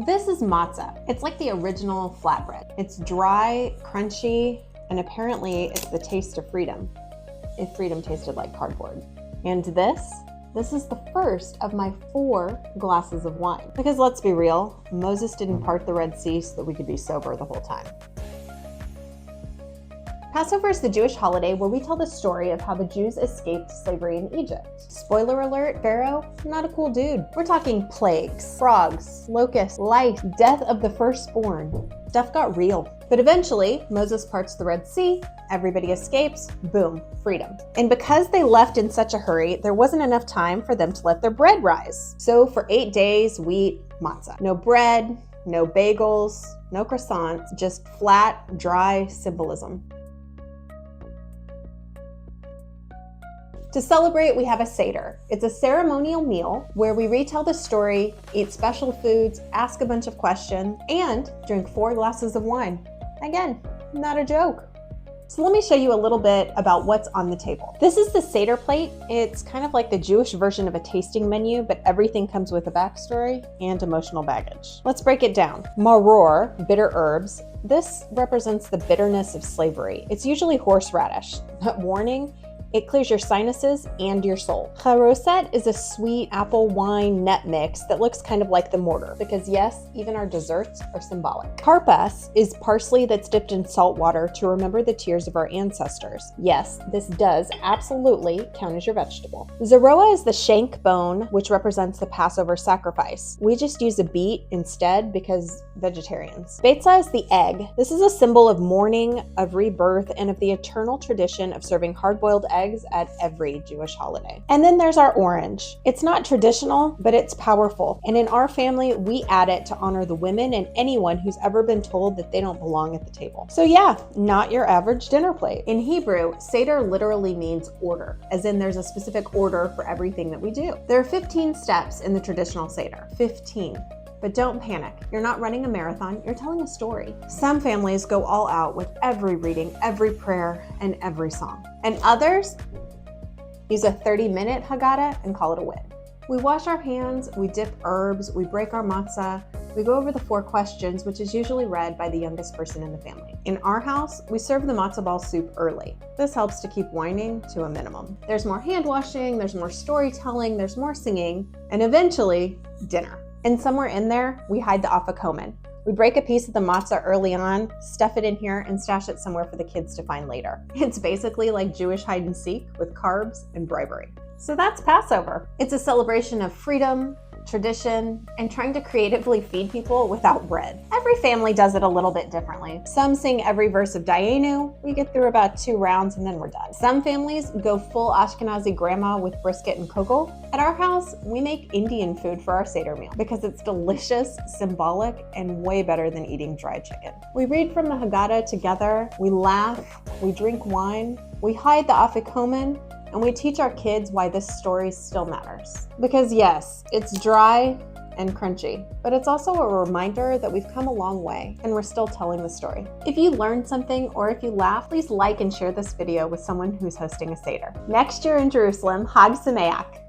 This is matzah. It's like the original flatbread. It's dry, crunchy, and apparently it's the taste of freedom. If freedom tasted like cardboard. And this is the first of my 4 glasses of wine. Because let's be real, Moses didn't part the Red Sea so that we could be sober the whole time. Passover is the Jewish holiday where we tell the story of how the Jews escaped slavery in Egypt. Spoiler alert, Pharaoh, not a cool dude. We're talking plagues, frogs, locusts, lice, death of the firstborn. Stuff got real. But eventually, Moses parts the Red Sea, everybody escapes, boom, freedom. And because they left in such a hurry, there wasn't enough time for them to let their bread rise. So for 8 days, we eat matzah. No bread, no bagels, no croissants, just flat, dry symbolism. To celebrate, we have a Seder. It's a ceremonial meal where we retell the story, eat special foods, ask a bunch of questions, and drink 4 glasses of wine. Again, not a joke. So let me show you a little bit about what's on the table. This is the Seder plate. It's kind of like the Jewish version of a tasting menu, but everything comes with a backstory and emotional baggage. Let's break it down. Maror, bitter herbs. This represents the bitterness of slavery. It's usually horseradish. But warning, it clears your sinuses and your soul. Charoset is a sweet apple wine nut mix that looks kind of like the mortar, because yes, even our desserts are symbolic. Karpas is parsley that's dipped in salt water to remember the tears of our ancestors. Yes, this does absolutely count as your vegetable. Zeroa is the shank bone, which represents the Passover sacrifice. We just use a beet instead because vegetarians. Beitza is the egg. This is a symbol of mourning, of rebirth, and of the eternal tradition of serving hard-boiled eggs at every Jewish holiday. And then there's our orange. It's not traditional, but it's powerful. And in our family, we add it to honor the women and anyone who's ever been told that they don't belong at the table. So yeah, not your average dinner plate. In Hebrew, Seder literally means order, as in there's a specific order for everything that we do. There are 15 steps in the traditional Seder. 15. But don't panic. You're not running a marathon, you're telling a story. Some families go all out with every reading, every prayer, and every song. And others use a 30-minute Haggadah and call it a win. We wash our hands, we dip herbs, we break our matzah, we go over the 4 questions, which is usually read by the youngest person in the family. In our house, we serve the matzah ball soup early. This helps to keep whining to a minimum. There's more hand washing, there's more storytelling, there's more singing, and eventually, dinner. And somewhere in there, we hide the Afikomen. We break a piece of the matzah early on, stuff it in here, and stash it somewhere for the kids to find later. It's basically like Jewish hide and seek with carbs and bribery. So that's Passover. It's a celebration of freedom, tradition, and trying to creatively feed people without bread. Every family does it a little bit differently. Some sing every verse of Dayenu. We get through about 2 rounds and then we're done. Some families go full Ashkenazi grandma with brisket and kugel. At our house, we make Indian food for our Seder meal because it's delicious, symbolic, and way better than eating dried chicken. We read from the Haggadah together, we laugh, we drink wine, we hide the Afikomen, and we teach our kids why this story still matters. Because yes, it's dry and crunchy, but it's also a reminder that we've come a long way and we're still telling the story. If you learned something or if you laughed, please like and share this video with someone who's hosting a Seder. Next year in Jerusalem, Chag Sameach.